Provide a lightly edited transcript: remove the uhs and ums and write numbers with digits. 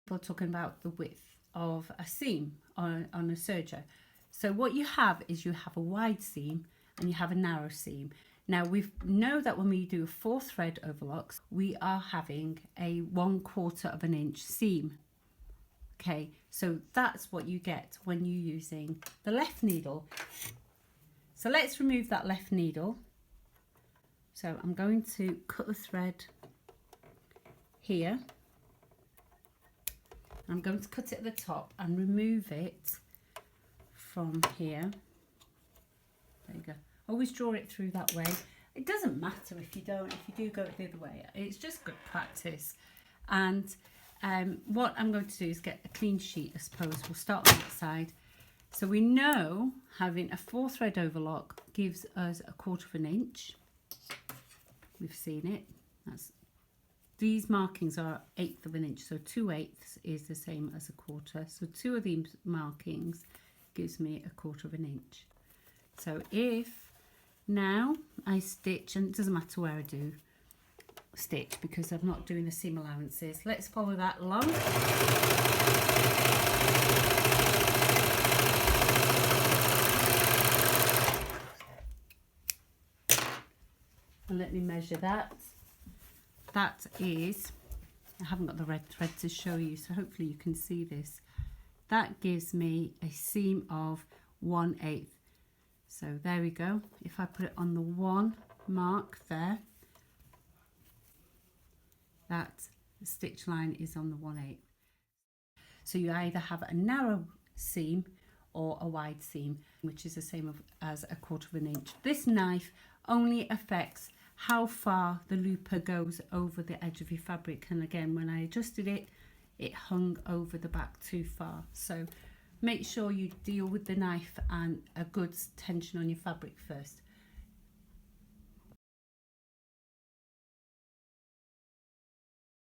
We're talking about the width of a seam on a serger. So what you have is you have a wide seam and you have a narrow seam. Now we know that when we do a 4 thread overlocks, we are having a 1/4 of an inch seam. Okay, so that's what you get when you're using the left needle. So let's remove that left needle. So I'm going to cut the thread here. I'm going to cut it at the top and remove it from here. There you go. Always draw it through that way. It doesn't matter if you don't, if you do go the other way. It's just good practice. And what I'm going to do is get a clean sheet, I suppose. We'll start on that side. So we know having a 4 thread overlock gives us a 1/4 of an inch. We've seen it. These markings are 1/8 of an inch, so 2/8 is the same as a 1/4. So 2 of these markings gives me a 1/4 of an inch. So if now I stitch, and it doesn't matter where I do stitch because I'm not doing the seam allowances. Let's follow that along. And let me measure that. That is, I haven't got the red thread to show you, so hopefully you can see this. That gives me a seam of 1/8. So there we go. If I put it on the 1 mark there, that stitch line is on the 1/8. So you either have a narrow seam or a wide seam, which is the same as a 1/4 of an inch. This knife only affects how far the looper goes over the edge of your fabric, and again, when I adjusted it, it hung over the back too far. So make sure you deal with the knife and a good tension on your fabric first.